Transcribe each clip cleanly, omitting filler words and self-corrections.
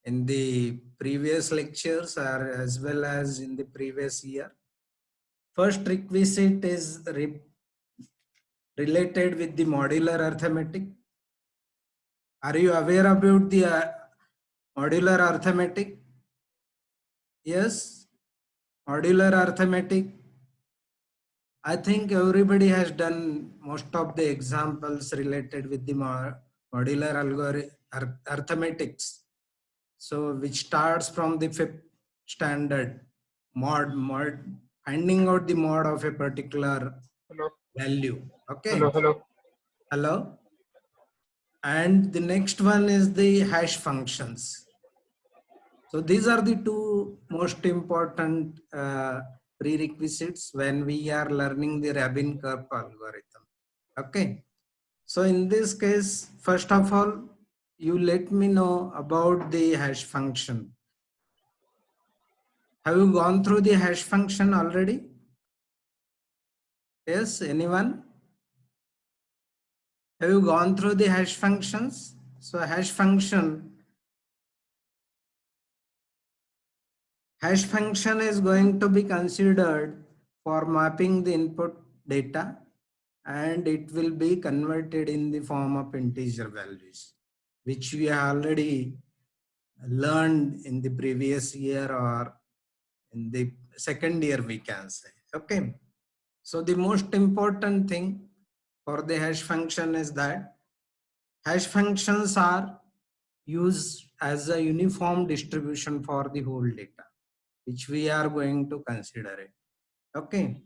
in the previous lectures or as well as in the previous year. First requisite is related with the modular arithmetic. Are you aware about the modular arithmetic? Yes, modular arithmetic. I think everybody has done most of the examples related with the modular arithmetics. So which starts from the fifth standard mod, finding out the mod of a particular Hello. value. Okay. Hello. Hello. And the next one is the hash functions. So these are the two most important prerequisites when we are learning the Rabin-Karp algorithm. Okay. So in this case, first of all, you let me know about the hash function. Have you gone through the hash function already? Yes, anyone? Have you gone through the hash functions? So hash function is going to be considered for mapping the input data, and it will be converted in the form of integer values, which we already learned in the previous year or in the second year, we can say. Okay. So the most important thing for the hash function is that hash functions are used as a uniform distribution for the whole data, which we are going to consider it. Okay.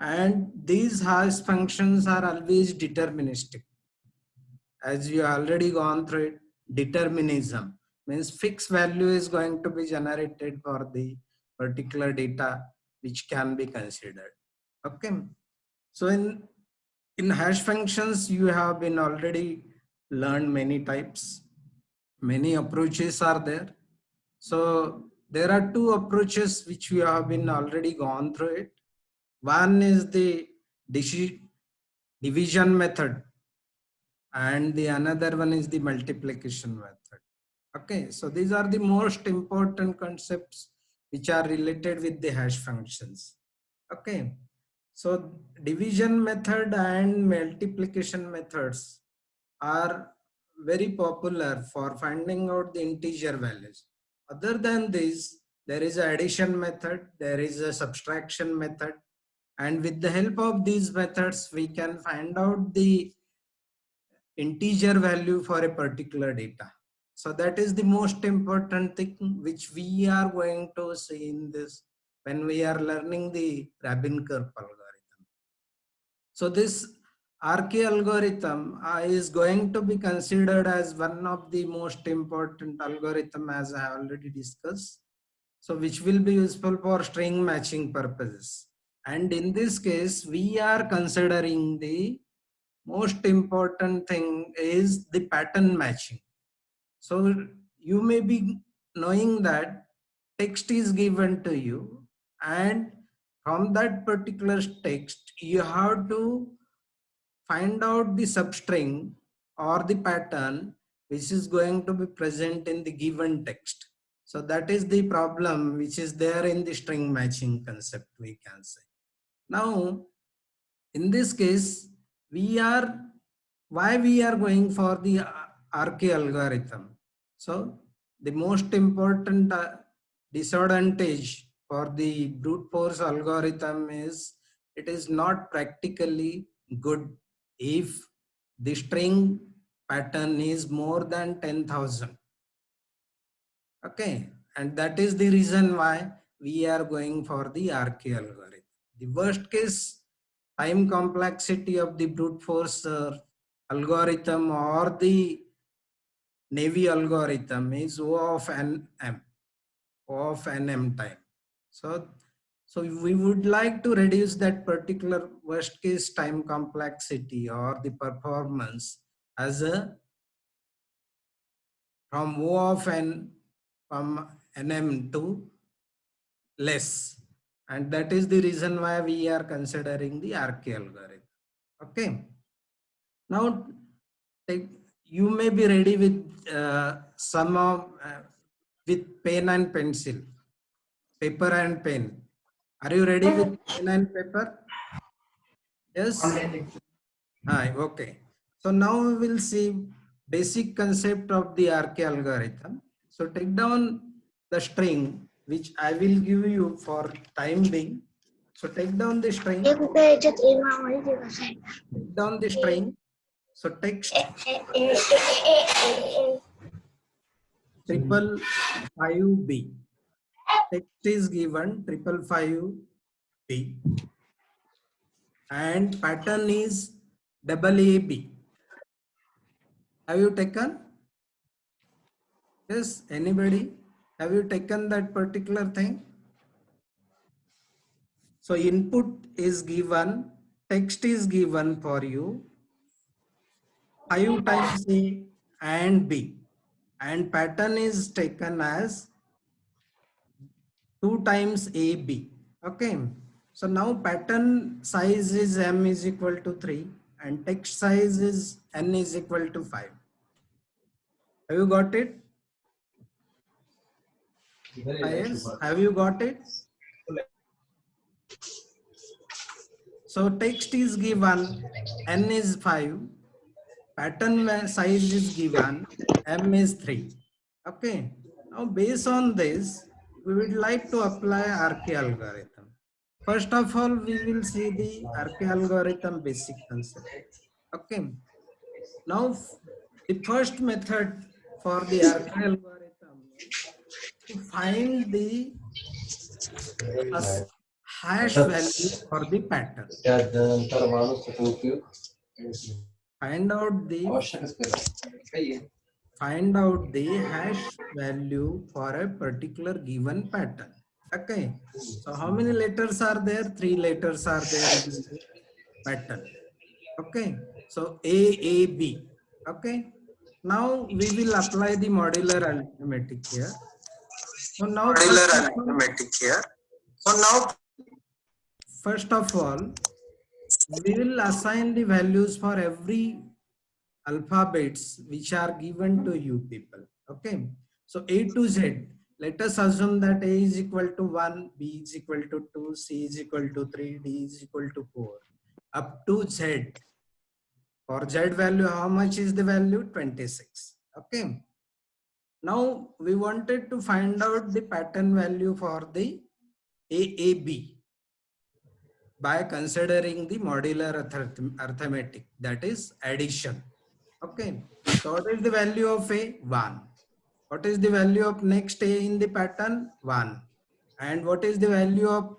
And these hash functions are always deterministic. As you already gone through it, determinism means fixed value is going to be generated for the particular data which can be considered. Okay. So in hash functions, you have been already learned many types, many approaches are there. So there are two approaches which we have been already gone through it. One is the division method, and the another one is the multiplication method. Okay, so these are the most important concepts which are related with the hash functions. Okay, so division method and multiplication methods are very popular for finding out the integer values. Other than this, there is an addition method, there is a subtraction method, and with the help of these methods, we can find out the integer value for a particular data. So that is the most important thing which we are going to see in this when we are learning the Rabin-Karp algorithm. So this RK algorithm is going to be considered as one of the most important algorithm, as I have already discussed. So which will be useful for string matching purposes. And in this case, we are considering the most important thing is the pattern matching. So you may be knowing that text is given to you, and from that particular text, you have to find out the substring or the pattern which is going to be present in the given text. So that is the problem which is there in the string matching concept, we can say. Now, in this case, why we are going for the RK algorithm. So the most important disadvantage for the brute force algorithm is it is not practically good if the string pattern is more than 10,000. Okay, and that is the reason why we are going for the RK algorithm. The worst case time complexity of the brute force algorithm or the Navy algorithm is O of nm, O of nm time. So we would like to reduce that particular worst case time complexity or the performance as a from O of n from nm to less, and that is the reason why we are considering the RK algorithm. Okay. Now, you may be ready with some of with pen and pencil, paper and pen. Are you ready with pen and paper? Yes. Okay. So now we will see basic concept of the RK algorithm. So take down the string which I will give you for time being. So take down the string. Take down the string. So text 555B. Text is given 555B. And pattern is AAB. Have you taken? Yes, anybody? Have you taken that particular thing? So input is given, text is given for you, 5 times A and B. And pattern is taken as 2 times AB. Okay. So now pattern size is M is equal to 3 and text size is N is equal to 5. Have you got it? Yes. Have you got it? So text is given, N is 5, pattern size is given, M is 3. Okay. Now based on this, we would like to apply RK algorithm. First of all, we will see the RK algorithm basic concept. Okay. Now the first method for the RK algorithm is to find the hash value for the pattern. Find out the hash value for a particular given pattern. Okay. So how many letters are there? 3 letters are there in the pattern. Okay. So A, B. Okay. Now we will apply the modular arithmetic here. So now first of all, we will assign the values for every alphabets which are given to you people. Okay. So A to Z, let us assume that A is equal to 1, B is equal to 2, C is equal to 3, D is equal to 4, up to Z. For Z value, how much is the value? 26. Okay. Now we wanted to find out the pattern value for the AAB by considering the modular arithmetic, that is addition. Okay. So what is the value of A? 1. What is the value of next A in the pattern? 1. And what is the value of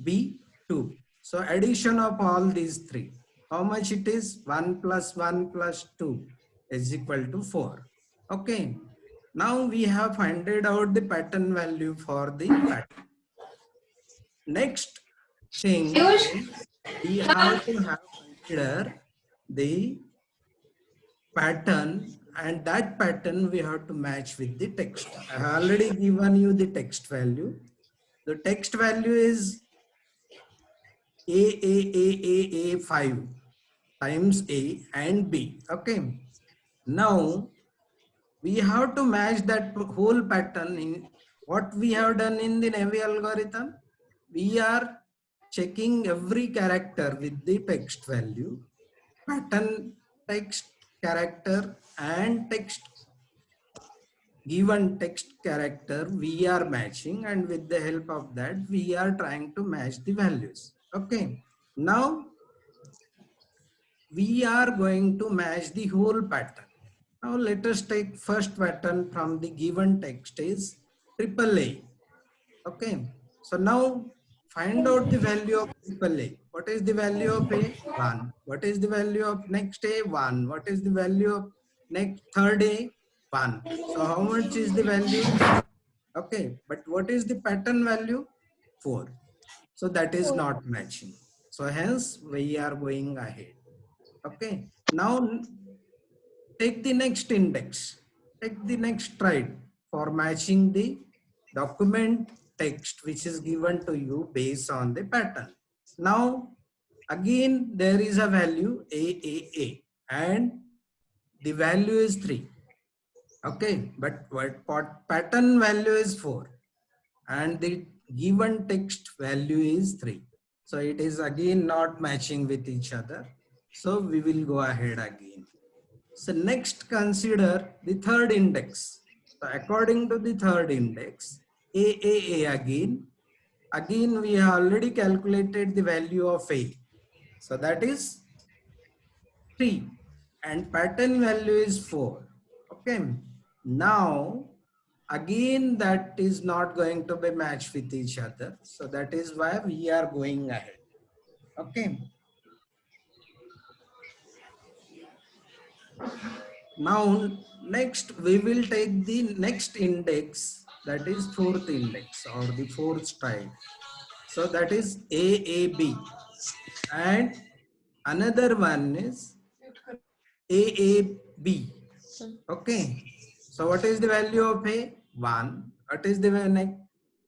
B? 2. So addition of all these three. How much it is? 1 plus 1 plus 2 is equal to 4. Okay. Now we have found out the pattern value for the pattern. Next thing is we have to consider the pattern, and that pattern we have to match with the text. I have already given you the text value. The text value is A 5 times A and B. Okay. Now we have to match that whole pattern. In what we have done in the Navy algorithm, we are checking every character with the text value, pattern, text, character, and text. Given text character we are matching, and with the help of that we are trying to match the values. Okay. Now we are going to match the whole pattern. Now let us take first pattern from the given text is AAA. Okay. So now find out the value of AAA. What is the value of A? 1. What is the value of next A? 1. What is the value of next third A? 1. So how much is the value? 3. Okay. But what is the pattern value? 4. So that is not matching. So hence we are going ahead. Okay. Now take the next index. Take the next stride for matching the document text which is given to you based on the pattern. Now again there is a value AAA and the value is 3. Okay, but what pattern value is 4 and the given text value is 3. So it is again not matching with each other. So we will go ahead again. So next consider the third index. So according to the third index, AAA again we have already calculated the value of A. So that is 3 and pattern value is 4. Okay. Now again that is not going to be matched with each other. So that is why we are going ahead. Okay. Now next we will take the next index, that is fourth index or the fourth type. So that is AAB and another one is AAB. Okay. So what is the value of A? 1. What is the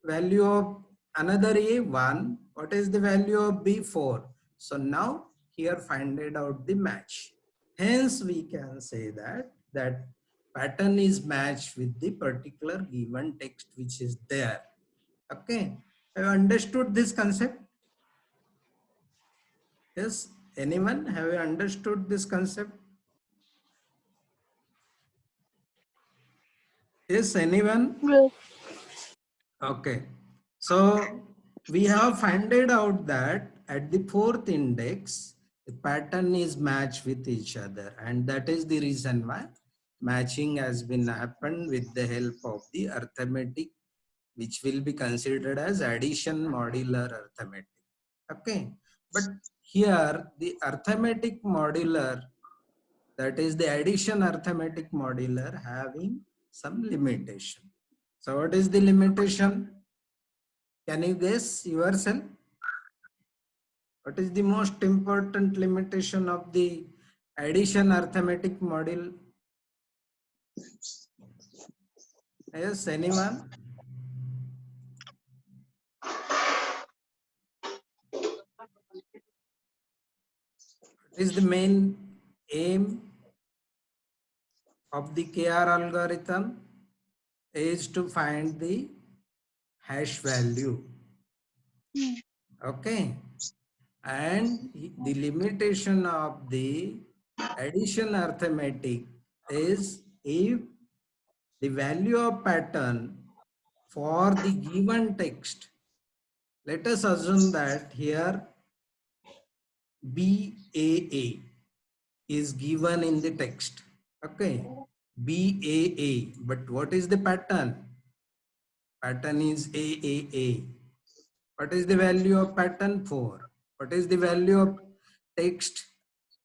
value of another A? 1. What is the value of B? 4. So now here find it out the match. Hence we can say that pattern is matched with the particular given text which is there. Okay. Have you understood this concept? Yes. Anyone? Have you understood this concept? Yes. Anyone? Yes. Okay. So we have found out that at the fourth index, the pattern is matched with each other. And that is the reason why matching has been happened with the help of the arithmetic, which will be considered as addition modular arithmetic. Okay. But here the arithmetic modular, that is the addition arithmetic modular, having some limitation. So what is the limitation? Can you guess yourself? What is the most important limitation of the addition arithmetic module? Yes, anyone? What is the main aim of the KR algorithm? Is to find the hash value. Okay. And the limitation of the addition arithmetic is if the value of pattern for the given text, let us assume that here BAA is given in the text. Okay, BAA, but what is the pattern? Pattern is AAA. What is the value of pattern? 4. What is the value of text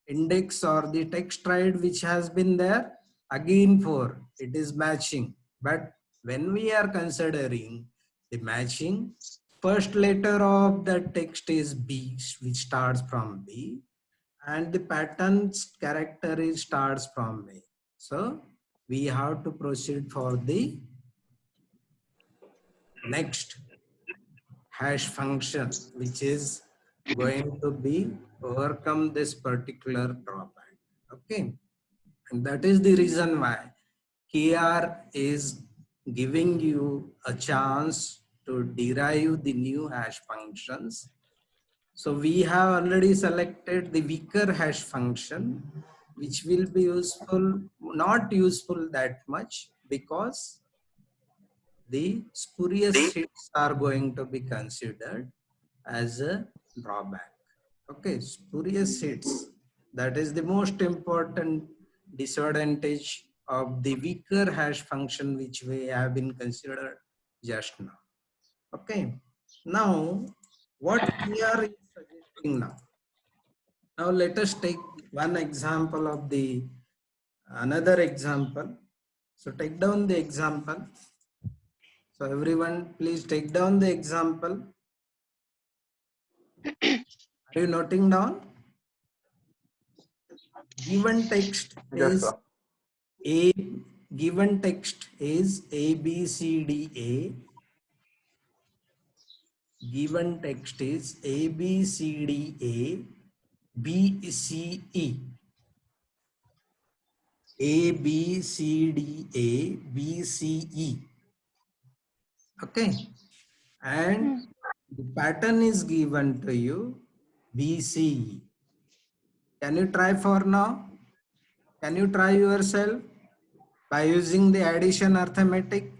index or the text right which has been there? Again 4. It is matching. But when we are considering the matching, first letter of the text is B, which starts from B, and the pattern's character is starts from A. So we have to proceed for the next hash function, which is going to be overcome this particular drawback. Okay. And that is the reason why KR is giving you a chance to derive the new hash functions. So we have already selected the weaker hash function, which will be useful, not useful that much, because the spurious hits are going to be considered as a drawback. Okay, spurious hits, that is the most important disadvantage of the weaker hash function which we have been considered just now. Okay, now what KR is suggesting now? Now let us take one example of the another example. So take down the example. So everyone please take down the example. Are you noting down? Given text Yes, is sir. A, given text is A, B, C, D, A. Given text is A, B, C, D, A, B, C, E. A, B, C, D, A, B, C, E. Okay. And the pattern is given to you, B, C, E. Can you try for now? Can you try yourself by using the addition arithmetic?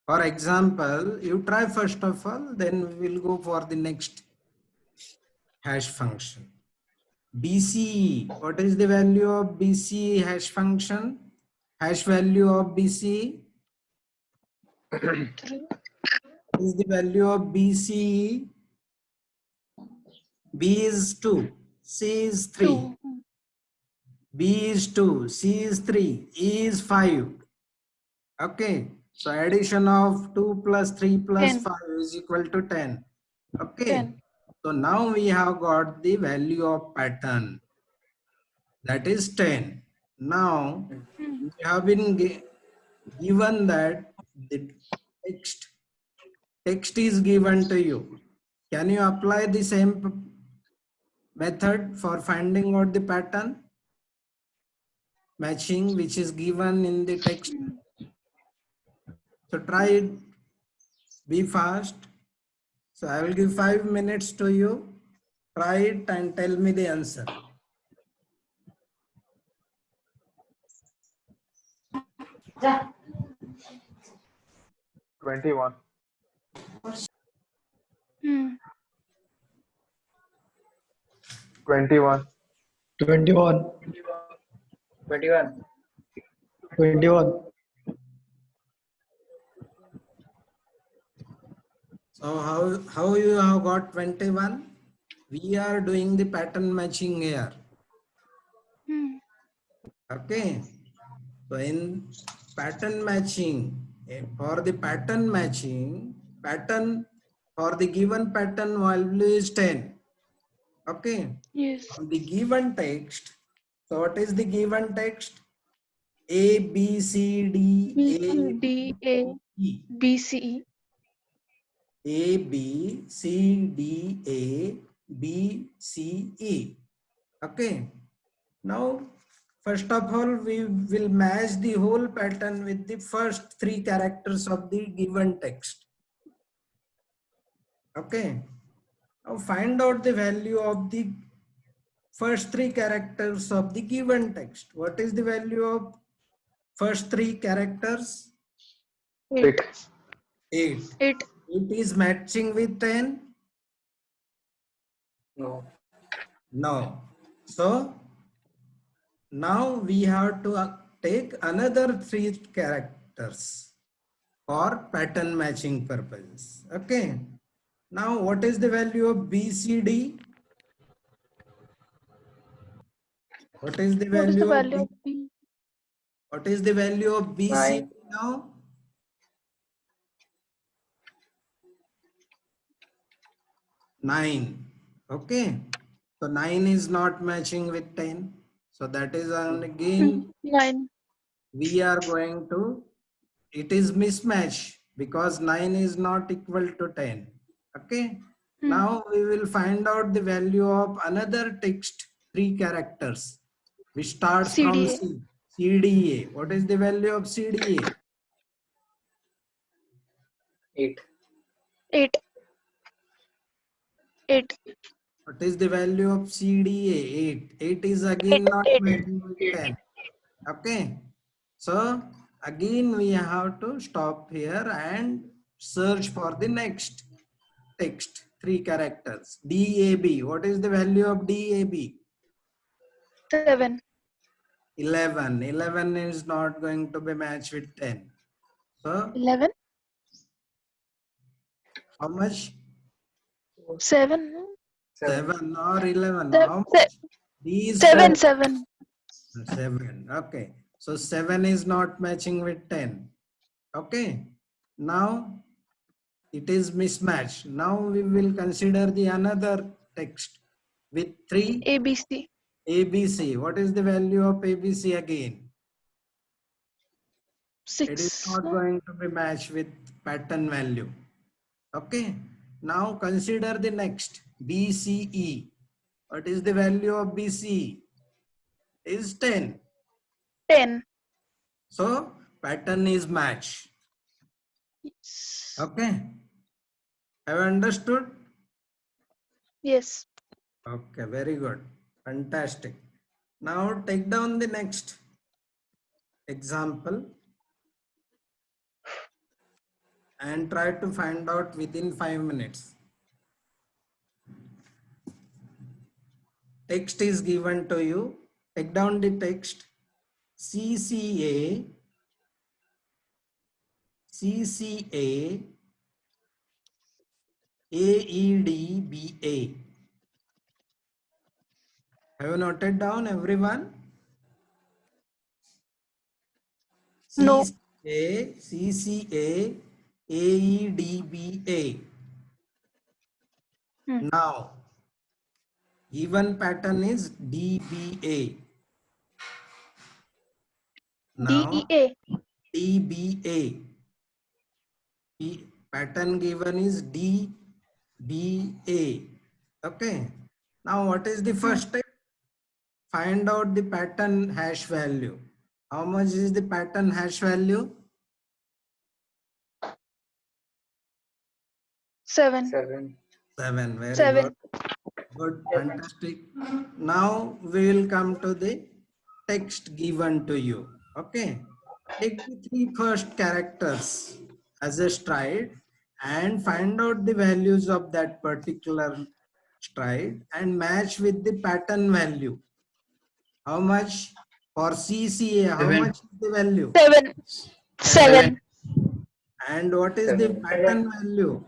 For example, you try first of all, then we will go for the next hash function. BCE, what is the value of BCE hash function? Hash value of BCE? What is the value of BCE? B is 2, C is 3. B is 2, C is 3, E is 5. Okay, so addition of 2 plus 3 plus 10. 5 is equal to 10. Okay, 10. so now we have got the value of pattern, that is 10. Now we have been given that the text is given to you. Can you apply the same method for finding out the pattern matching which is given in the text? So try it, be fast. So I will give 5 minutes to you. Try it and tell me the answer. Yeah. 21. 21. 21. 21. 21. So how you have got 21? We are doing the pattern matching here. Okay. So in pattern matching, for the pattern matching, pattern for the given pattern value is 10. Okay. Yes. From the given text, so what is the given text? A, B, C, D, B, A, D, A, E. B, C, E. A, B, C, D, A, B, C, E. Okay. Now, first of all, we will match the whole pattern with the first 3 characters of the given text. Okay. Now, find out the value of the first 3 characters of the given text. What is the value of first 3 characters? 8. 8. 8. It is matching with 10? No. No. So, now we have to take another 3 characters for pattern matching purposes. Okay. Now, what is the value of BCD? What is the What is the value of value B? of B? What is the value of BCD 9. now? 9. Okay. So 9 is not matching with 10. So that is again 9. we are going to, it is mismatch because 9 is not equal to 10. Okay. Now we will find out the value of another text 3 characters which starts from CDA. C. CDA. What is the value of CDA? 8. 8. 8. What is the value of CDA? 8. 8 is again 8. not 8. matching with 10. Okay. So again we have to stop here and search for the next text 3 characters. DAB. What is the value of DAB? 7. 11. 11 is not going to be matched with 10. So 11. how much? 7. 7 or 11. Se- How se- much? D is 7. 4. 7. 7. Okay. So 7 is not matching with 10. Okay. Now it is mismatched. Now we will consider the another text with 3 ABC. ABC. What is the value of ABC again? It is 6. not going to be matched with pattern value. Okay. Now consider the next BCE. What is the value of BCE? is 10. 10. So pattern is match. Yes. Okay. Have you understood? Yes. Okay, very good. Fantastic. Now take down the next example and try to find out within 5 minutes. Text is given to you. Take down the text. CCA, CCA, AEDBA. Have you noted down, everyone? No. CCA, CCA, AEDBA. Hmm. Now, given pattern is DBA. Now, DEA. DBA. Pattern given is DBA. Okay. Now, what is the first step? Find out the pattern hash value. How much is the pattern hash value? 7. 7. 7. Very 7. good. Good. Fantastic. Now we will come to the text given to you. Okay. Take the 3 first characters as a stride and find out the values of that particular stride and match with the pattern value. How much for CCA? How 7. much is the value? 7. 7. And what is the 7. pattern value?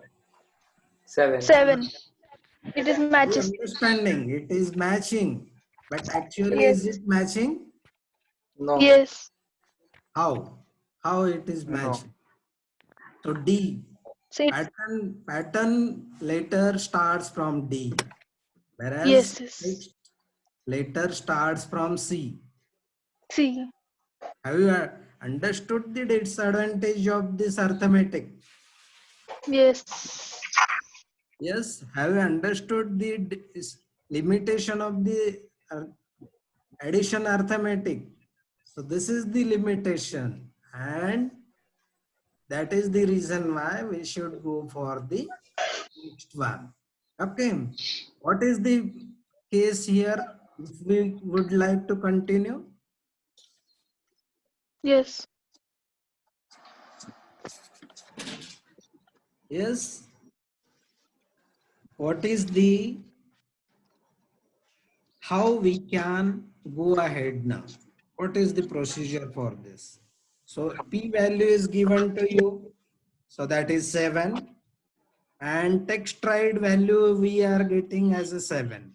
7. 7. It is Are you matches. understanding? It is matching. But actually, Yes. is it matching? No. Yes. How? How it is No. matching? So D. So it's Pattern letter starts from D. Whereas yes. Yes. text letter starts from C. C. Have you understood the disadvantage of this arithmetic? Yes. Yes. Have you understood the limitation of the addition arithmetic? So this is the limitation, and that is the reason why we should go for the next one. Okay. What is the case here? If we would like to continue. Yes. Yes. What is the, how we can go ahead now? What is the procedure for this? So P value is given to you. So that is 7. And text stride value we are getting as a 7.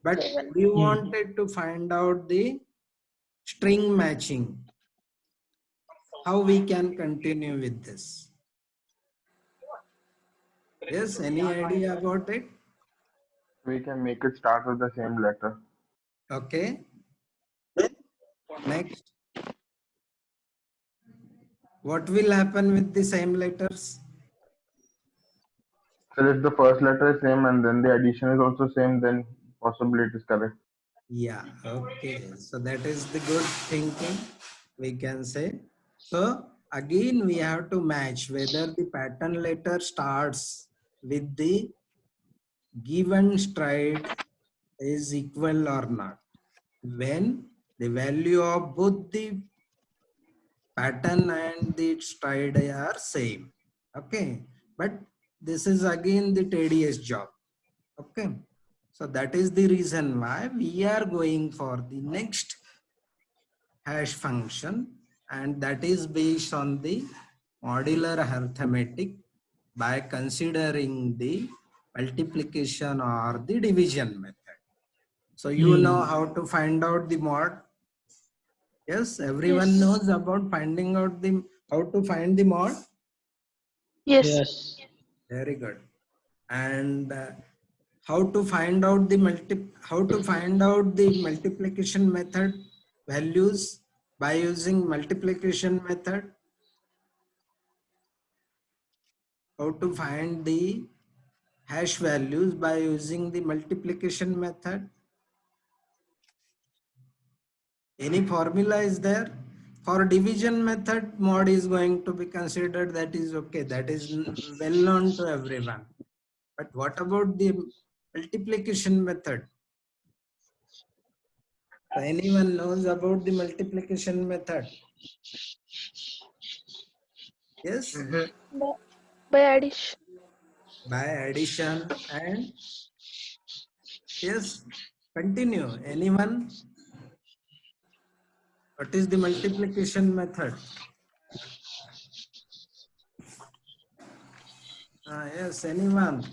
But we wanted to find out the string matching. How we can continue with this? Yes, any idea about it? We can make it start with the same letter. Okay. Next. What will happen with the same letters? So if the first letter is same and then the addition is also same, then possibly it is correct. Yeah, okay. So that is the good thinking, we can say. So again, we have to match whether the pattern letter starts with the given stride is equal or not. When the value of both the pattern and the stride are same. Okay. But this is again the tedious job. Okay. So that is the reason why we are going for the next hash function, and that is based on the modular arithmetic by considering the multiplication or the division method. So you know how to find out the mod. Yes, everyone Yes. knows about finding out the how to find the mod. Yes. Yes. Very good. And how to find out the multiplication method values by using multiplication method. How to find the hash values by using the multiplication method. Any formula is there? For division method, mod is going to be considered, that is okay. That is well known to everyone. But what about the multiplication method? So anyone knows about the multiplication method? Yes? By addition. By addition and yes, continue. Anyone? What is the multiplication method? Yes, anyone?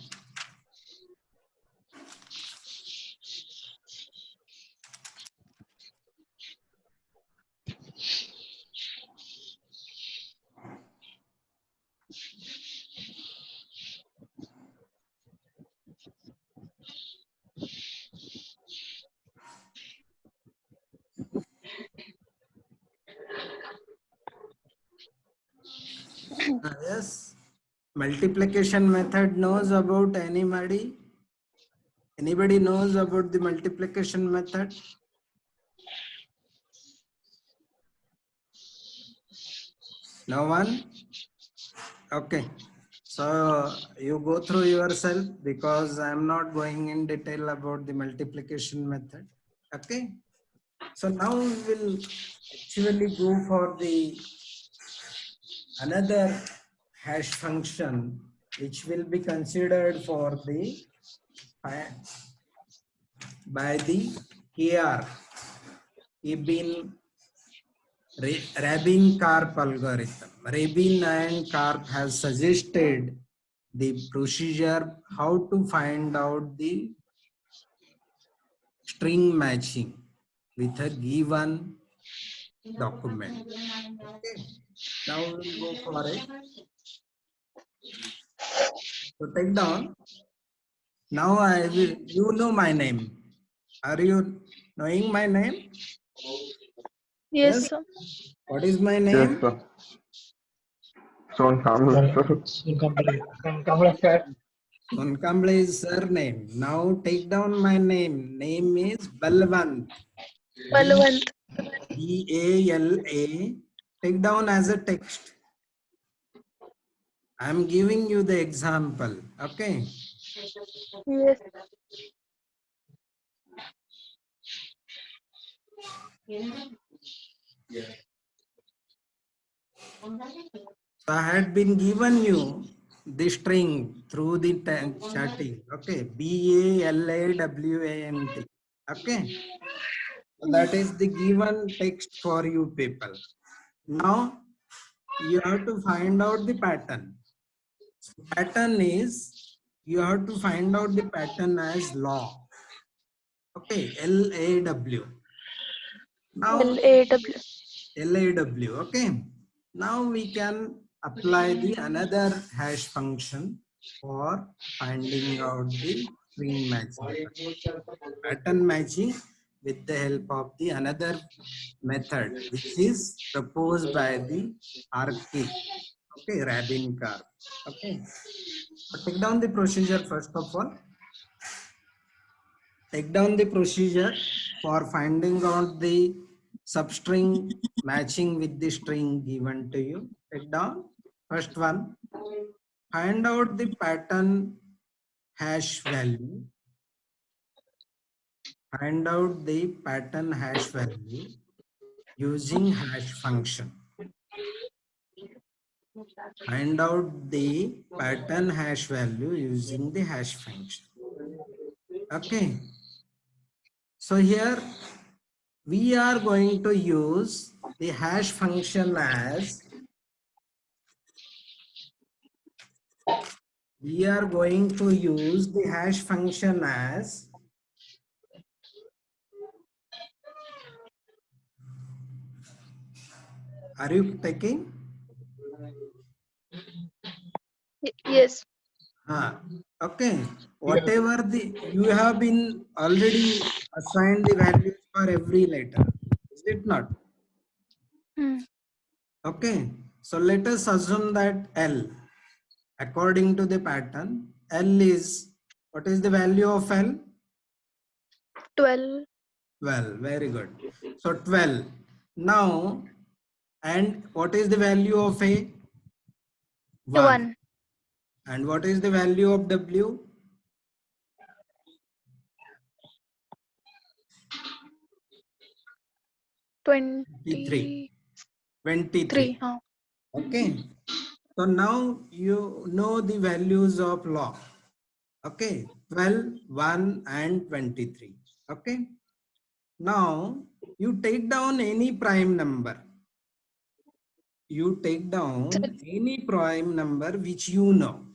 Yes. Multiplication method knows about anybody? Anybody knows about the multiplication method? No one? Okay. So you go through yourself because I'm not going in detail about the multiplication method. Okay. So now we will actually go for the another hash function which will be considered for the by the KR, Rabin-Karp algorithm. Rabin and Karp has suggested the procedure how to find out the string matching with a given document. Okay. Now we'll go for it. So take down. Now I will. You know my name. Are you knowing my name? Yes, sir. What is my Yes, name? sir. Son Kamla, sir. Kamla sir. Sonkamble is surname. Now take down my name. Name is Balwant. Balwant. B-A-L-A. Take down as a text. I am giving you the example. Okay. Yes. So I had been given you the string through the chatting. Okay. B-A-L-A-W-A-N-T. Okay. So that is the given text for you people. Now you have to find out the pattern. Pattern is you have to find out the pattern as law. Okay, LAW. Now LAW. LAW. Okay. Now we can apply the another hash function for finding out the string matching, pattern matching with the help of the another method which is proposed by the RK. Okay, Rabin-Karp. Okay. So take down the procedure first of all. Take down the procedure for finding out the substring matching with the string given to you. Take down first one. Find out the pattern hash value. Find out the pattern hash value using hash function. Find out the pattern hash value using the hash function. Okay. So here we are going to use the hash function as are you taking? Yes. Okay. Whatever you have been already assigned the values for every letter, is it not? Hmm. Okay. So let us assume that L, according to the pattern, L is, what is the value of L? 12. 12. Very good. So 12. Now, and what is the value of A? 1. 1. And what is the value of W? 23. 23. Huh. Okay. So now you know the values of log. Okay. 12, 1 and 23. Okay. Now you take down any prime number. You take down any prime number which you know.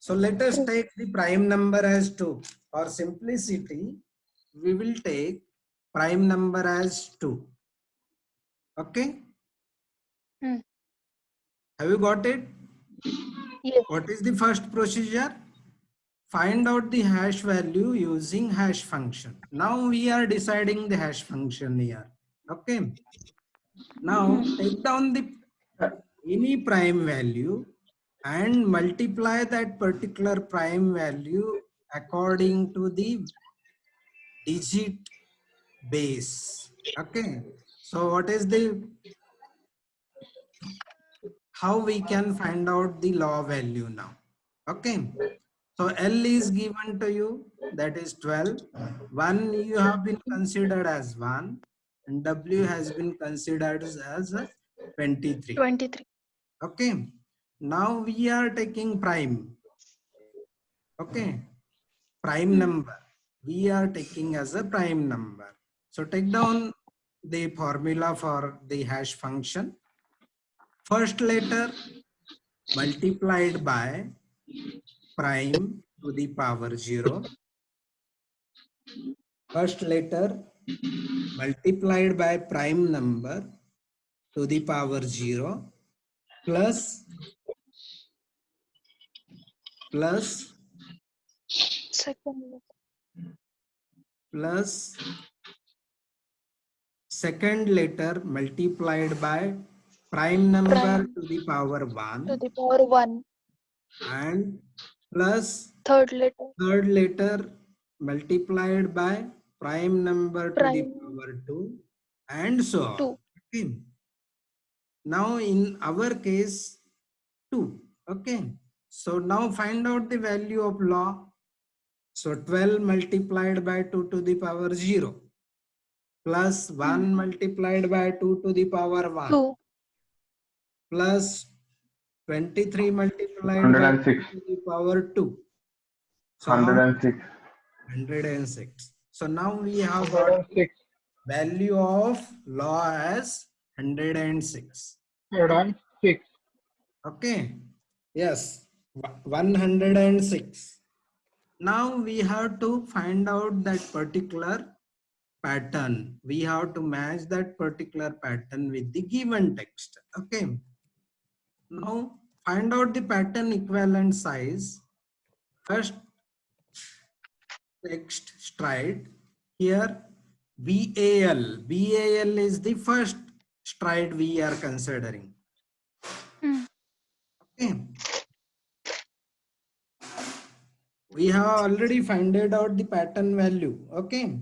So let us take the prime number as 2. For simplicity, we will take prime number as 2. Okay. Hmm. Have you got it? Yes. What is the first procedure? Find out the hash value using hash function. Now we are deciding the hash function here. Okay. Now take down the any prime value and multiply that particular prime value according to the digit base. Okay. So what is the, how we can find out the law value now? Okay. So L is given to you, that is 12. 1 you have been considered as 1 and W has been considered as 23. 23. Okay. Now we are taking prime. Okay. Prime number. We are taking as a prime number. So take down the formula for the hash function. First letter multiplied by prime to the power 0. First letter multiplied by prime number to the power 0 plus Second. second letter multiplied by prime number Prime to the power to 1 the power 1. and plus Third letter. third letter multiplied by prime number to the Prime power 2 and so on. 2. Okay. Now in our case 2. Okay. So now find out the value of log. So 12 multiplied by 2 to the power 0 plus 1 multiplied by 2 to the power 1 2. plus 23 multiplied by 2 106. to the power 2. So how much? 106. 106. So now we have got 106. value of law as 106. 106. Okay. Yes. 106. Now we have to find out that particular pattern. We have to match that particular pattern with the given text. Okay. Now find out the pattern equivalent size. First text stride. Here BAL. BAL is the first stride we are considering. Okay. We have already found out the pattern value. Okay.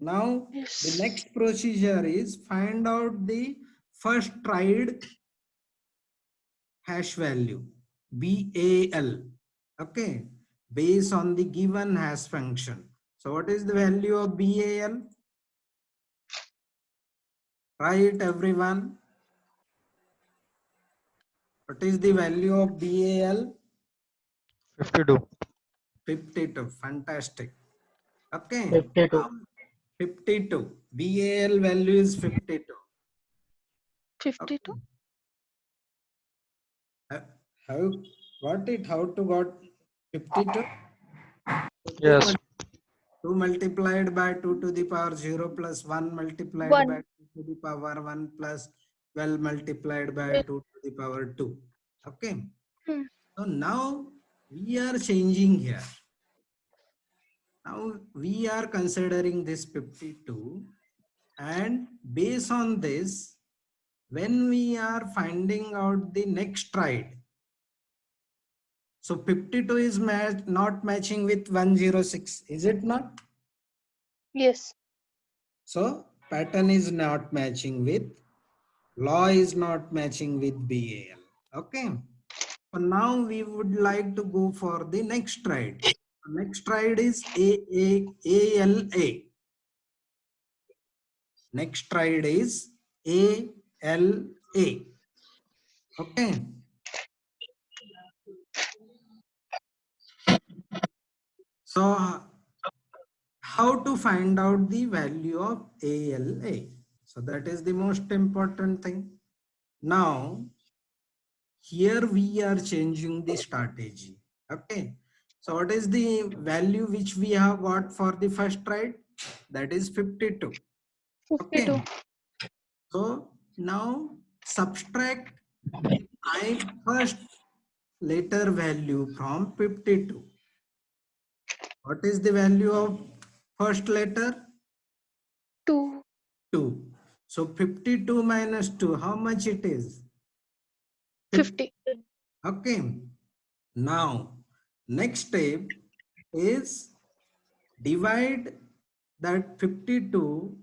Now Yes. the next procedure is find out the first stride hash value BAL. Okay. Based on the given hash function. So what is the value of BAL? Right, everyone. What is the value of BAL? 52. 52. Fantastic. Okay. 52. Now, 52. BAL value is 52. 52. How got it? How to got 52? Yes. 2 multiplied by 2 to the power 0 plus 1 multiplied 1. by 2 to the power 1 plus 12 multiplied by 2 to the power 2. Okay. So now we are changing here. Now we are considering this 52 and based on this, when we are finding out the next stride, so 52 is not matching with 106, is it not? Yes. So pattern is not matching with, law is not matching with BAL. Okay. So now we would like to go for the next stride. Next stride is ALA. Next stride is ALA. Okay. So how to find out the value of ALA? So that is the most important thing. Now, here we are changing the strategy. Okay. So what is the value which we have got for the first stride? That is 52. 52. Okay. So now subtract the first letter value from 52. What is the value of first letter? 2. 2. So 52 minus 2, how much it is? 50. Okay. Now, next step is divide that 52,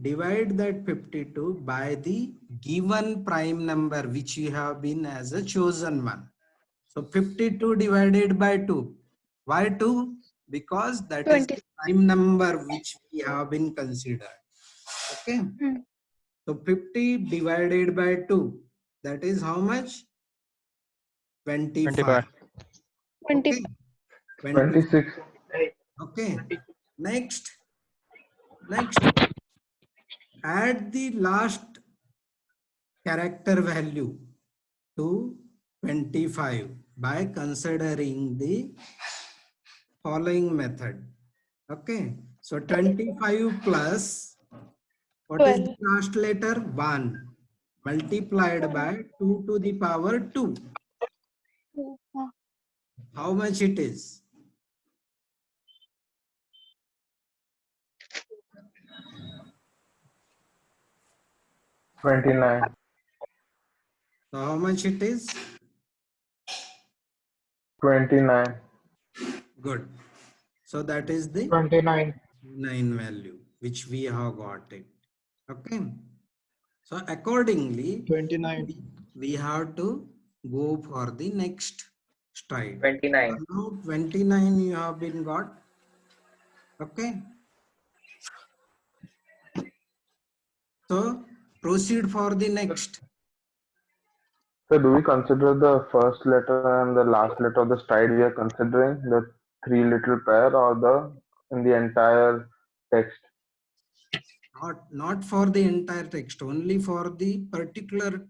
divide that 52 by the given prime number which you have been as a chosen one. So 52 divided by 2. Why 2? Because that is 20. the prime number which we have been considered. Okay. Hmm. So 50 divided by 2. That is how much? 25. 20. Okay. 26. Okay. Next, add the last character value to 25 by considering the following method. Okay. So 25 plus, what is the 12. last letter? 1 multiplied by 2 to the power 2. How much it is? 29. So how much it is? 29. Good. So that is the 29. 9 value which we have got it. Okay. So accordingly, 29. we have to go for the next stride. 29. Now 29 you have been got. Okay. So proceed for the next. So do we consider the first letter and the last letter of the stride we are considering, the three little pair, or in the entire text? Not for the entire text, only for the particular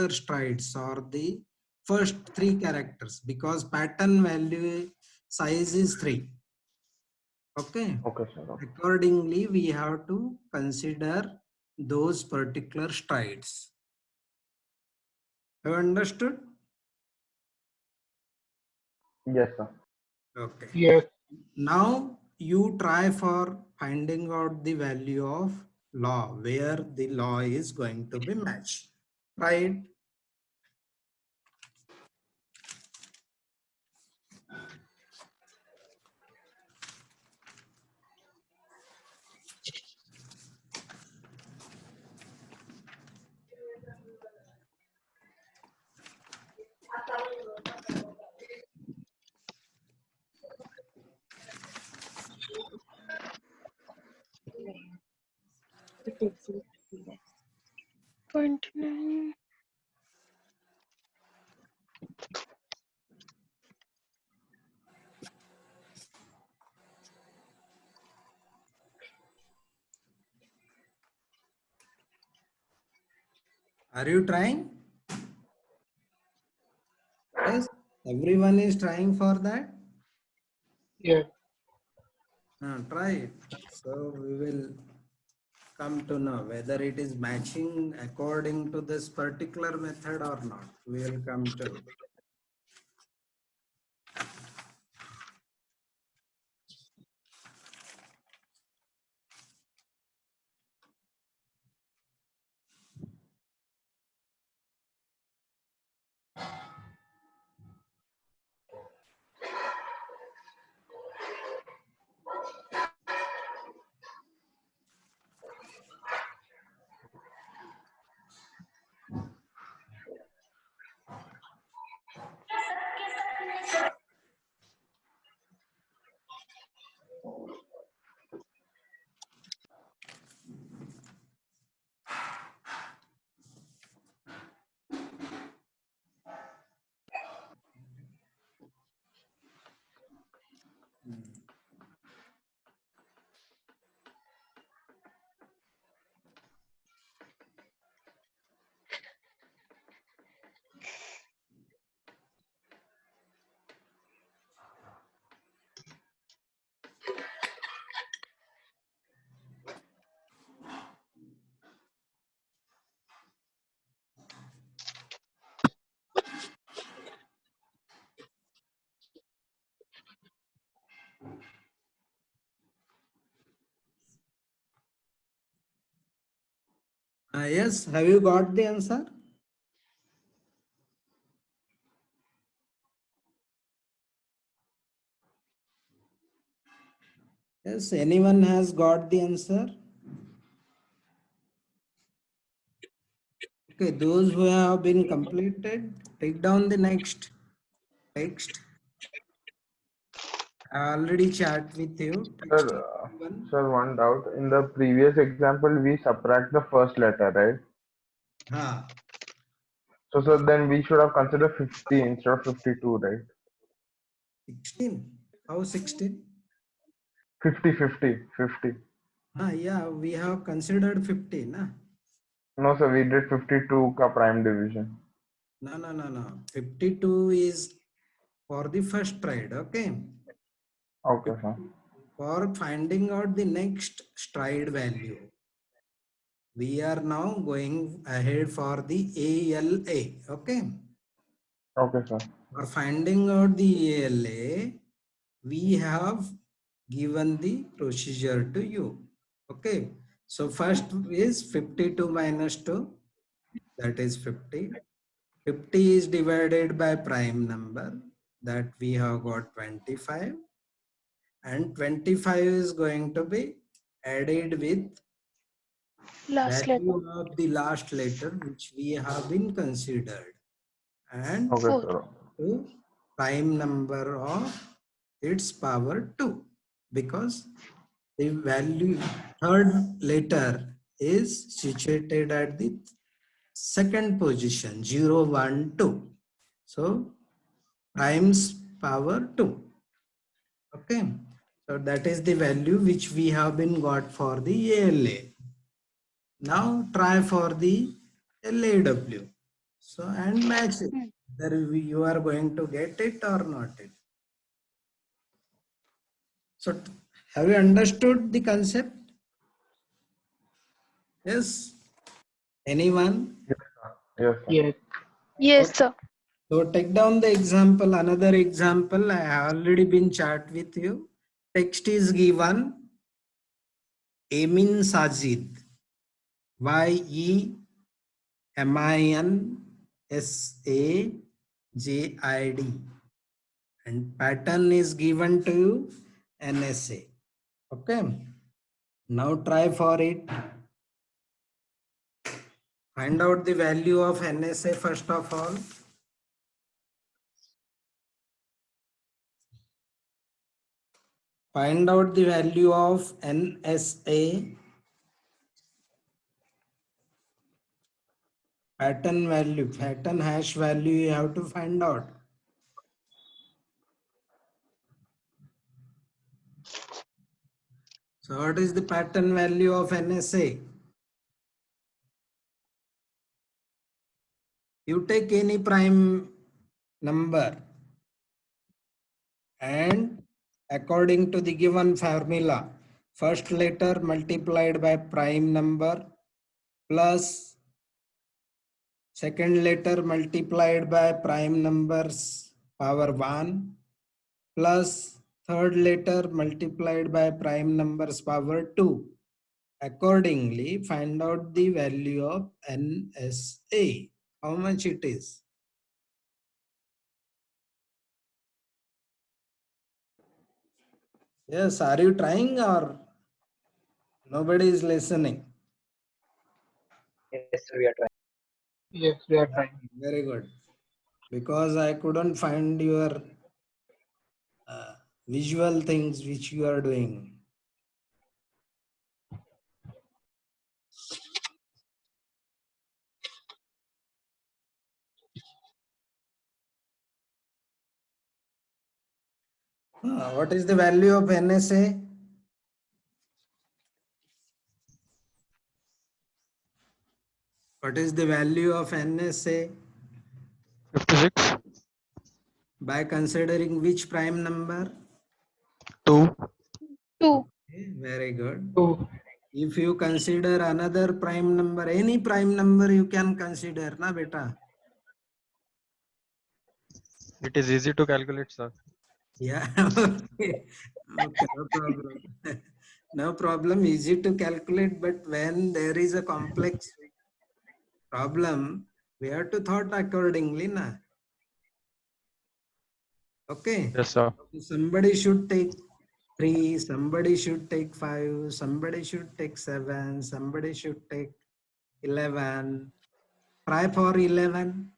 strides or the first 3 characters, because pattern value size is 3. Okay. Okay, sir. Okay. Accordingly, we have to consider those particular strides. Have you understood? Yes, sir. Okay. Yes. Now you try for finding out the value of law, where the law is going to be matched. Right? It takes 29. Are you trying? Yes. Everyone is trying for that. Yes. Try it. So we will come to know whether it is matching according to this particular method or not. We will come to. Yes, have you got the answer? Yes, anyone has got the answer? Okay, those who have been completed, take down the next text. I already chat with you. Text Sir, one. sir, one doubt. In the previous example, we subtract the first letter, right? Ha, So, sir, then we should have considered 50 instead of 52, right? 16. How 16? 50, 50, 50. Yeah, we have considered 50, na? No, sir, we did 52 ka prime division. No. 52 is for the first stride, okay? Okay, sir. For finding out the next stride value, we are now going ahead for the ALA, okay? Okay, sir. For finding out the ALA, we have given the procedure to you, okay? So first is 52 minus 2, that is 50. 50 is divided by prime number, that we have got 25, and 25 is going to be added with Last letter. value of the last letter which we have been considered, and Okay, 4. sir. to prime number of its power 2, because the value third letter is situated at the second position, 0 1 2. So times power 2, okay? So that is the value which we have been got for the ALA. Now try for the LAW. So and match it. Whether you are going to get it or not it. So have you understood the concept? Yes. Anyone? Yes, sir. Yes, sir. Yes. Yes, Okay. sir. So take down the example. Another example I have already been chat with you. Text is given. Emin Sajid. YEMINSAJID. And pattern is given to you, NSA. Okay. Now try for it. Find out the value of NSA first of all. Find out the value of NSA. Pattern value, pattern hash value you have to find out. So what is the pattern value of NSA? You take any prime number and according to the given formula, first letter multiplied by prime number plus second letter multiplied by prime numbers power 1 plus third letter multiplied by prime numbers power 2. Accordingly, find out the value of NSA. How much it is? Yes, are you trying or nobody is listening? Yes, sir, we are trying. Yes, we are trying. Very good. Because I couldn't find your visual things which you are doing. What is the value of NSA? What is the value of NSA 56, by considering which prime number? 2, 2. Okay, very good. 2. If you consider another prime number, any prime number you can consider, na beta? it is easy to calculate, sir. Yeah, okay. Okay, no problem. No problem, easy to calculate, but when there is a complex problem, we have to thought accordingly, na? Okay. Yes, sir. Somebody should take 3, somebody should take 5, somebody should take 7, somebody should take 11. Try for 11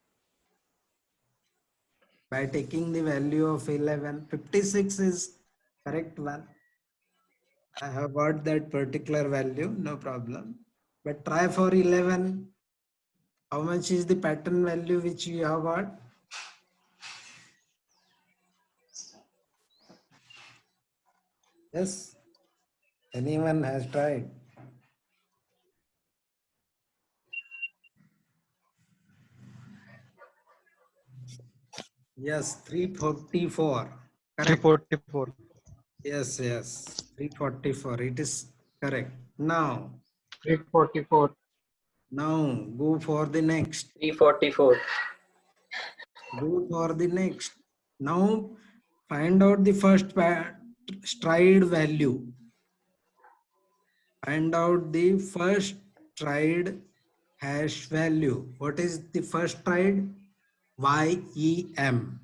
by taking the value of 11. 56 is correct one. I have got that particular value, no problem. But try for 11. How much is the pattern value which you have got? Yes. Anyone has tried? Yes, 344. Correct. 344. Yes, 344. It is correct. Now 344. go for the next. 344. Go for the next. Now find out the first stride value. Find out the first stride hash value. What is the first stride? YEM.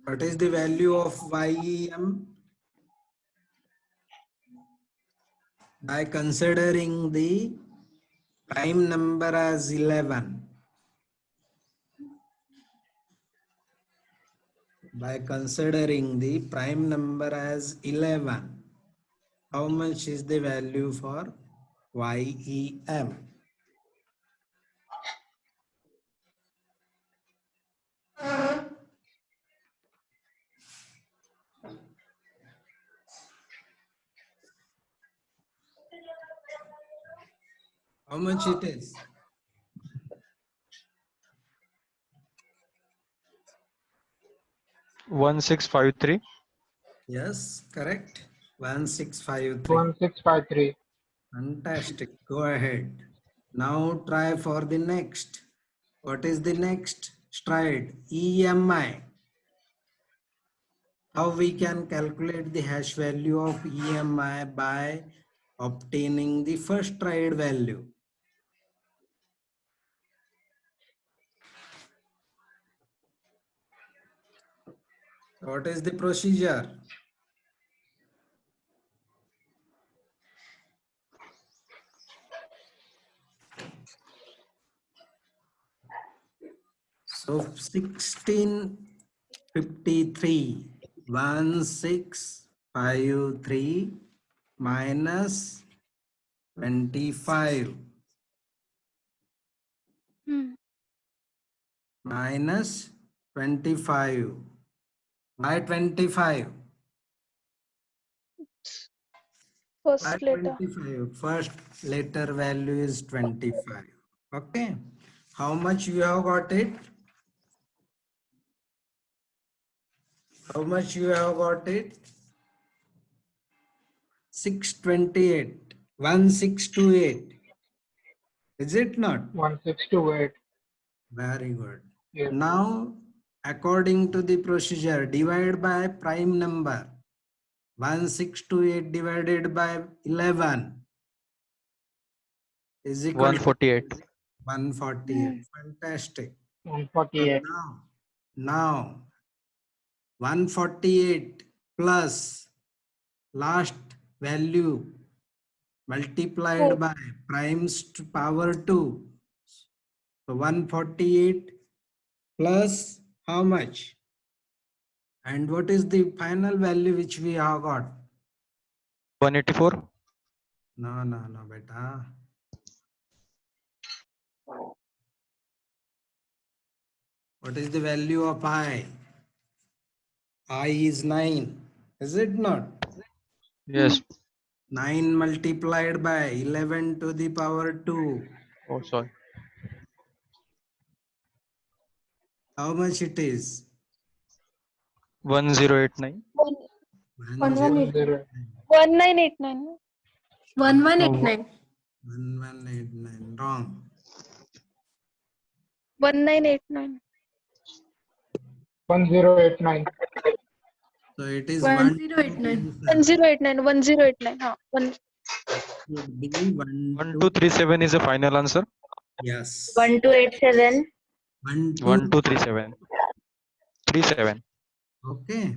What is the value of YEM? By considering the prime number as 11. By considering the prime number as 11, how much is the value for YEM? How much it is? 1653. Yes, correct. 1653. 1653. Fantastic. Go ahead. Now try for the next. What is the next stride? EMI. How we can calculate the hash value of EMI by obtaining the first stride value. What is the procedure? So 1653, 1653 minus 25 minus 25. Why 25? Why First letter. 25? First letter value is 25. Okay. How much you have got it? How much you have got it? 628. 1628. Is it not? 1628. Very good. Yes. Now, according to the procedure, divide by prime number. 1628 divided by 11 is equal to 148. 148. Fantastic. 148. Now 148 plus last value multiplied Four. by primes to power 2. So 148 plus how much? And what is the final value which we have got? 184. No, beta. What is the value of I? I is 9. Is it not? Yes. 9 multiplied by 11 to the power 2. Oh, sorry. How much it is? 1089. 10. 1989. 1189. 1189. Wrong. 1989. 1089. So it is 1089. 1089. 1089. हाँ, Should be 1237 is the final answer. Yes. 1287. 1237. 37. Okay.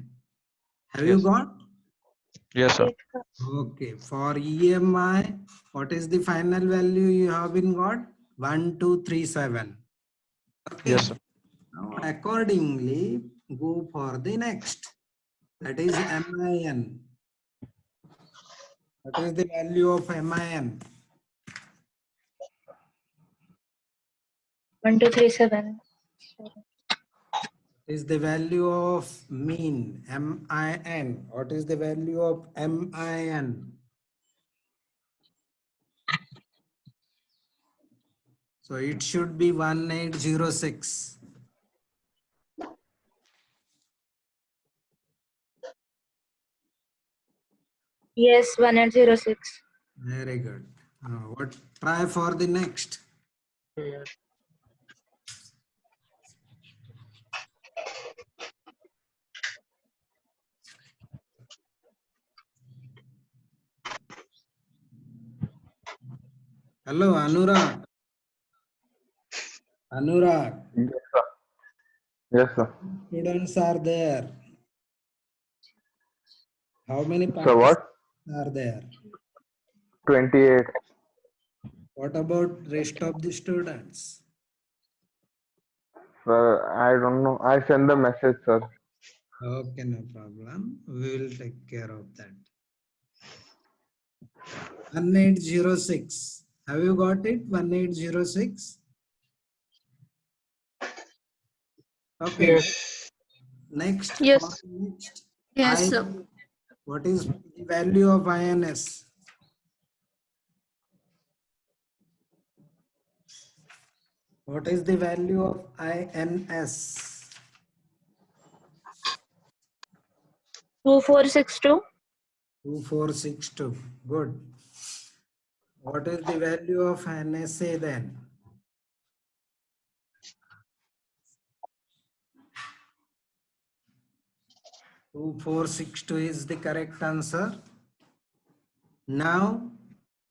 Have you Yes. got? Yes, sir. Okay. For EMI, what is the final value you have been got? 1237. Okay. Yes, sir. Now accordingly, go for the next. That is MIN. What is the value of MIN? 1237. Is the value of mean, MIN. What is the value of MIN? So it should be 1806. Yes, 1806. Very good. What? Try for the next. Yes. Hello, Anurag. Anurag, Yes, sir. Yes, sir. students are there. How many So participants what? are there? 28. What about rest of the students? Sir, I don't know. I send the message, sir. Okay, no problem. We will take care of that. 1806. Have you got it? 1806. Okay. Yes. Next. Yes. For next. Yes, I- sir. What is the value of INS? What is the value of INS? 2462. 2462. Good. What is the value of NSA then? Two, 462 is the correct answer. Now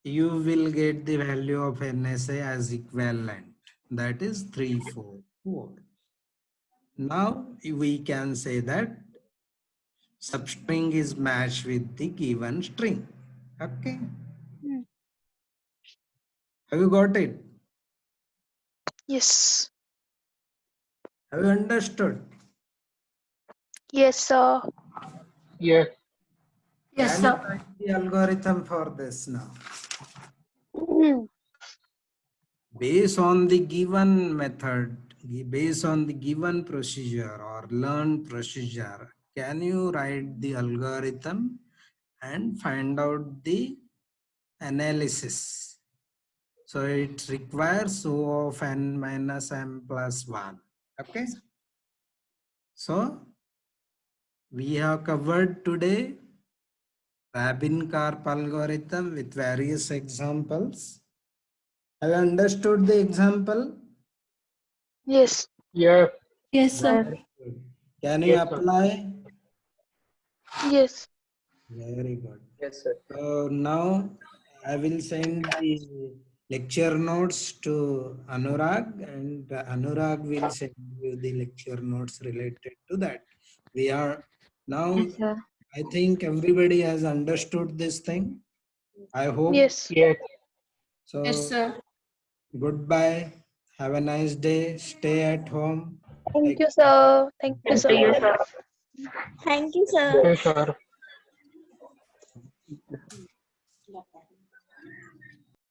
you will get the value of NSA as equivalent. That is 344. Now we can say that substring is matched with the given string. Okay. Hmm. Have you got it? Yes. Have you understood? Yes, sir. Yes. Yes, Can you sir. write the algorithm for this now? Based on the given method, based on the given procedure or learned procedure, can you write the algorithm and find out the analysis? So it requires O of n minus m plus 1. Okay. So we have covered today Rabin-Karp algorithm with various examples. Have you understood the example? Yes. Yes. Yes, sir. Very good. Can you Yes, sir. apply? Yes. Very good. Yes, sir. So now I will send the lecture notes to Anurag, and Anurag will send you the lecture notes related to that. We are now, Yes, sir. I think everybody has understood this thing. I hope. Yes. Yes. So Yes, sir. goodbye. Have a nice day. Stay at home. Thank you, sir. Thank you, Thank you, sir. sir. Thank you, sir. Yes, sir.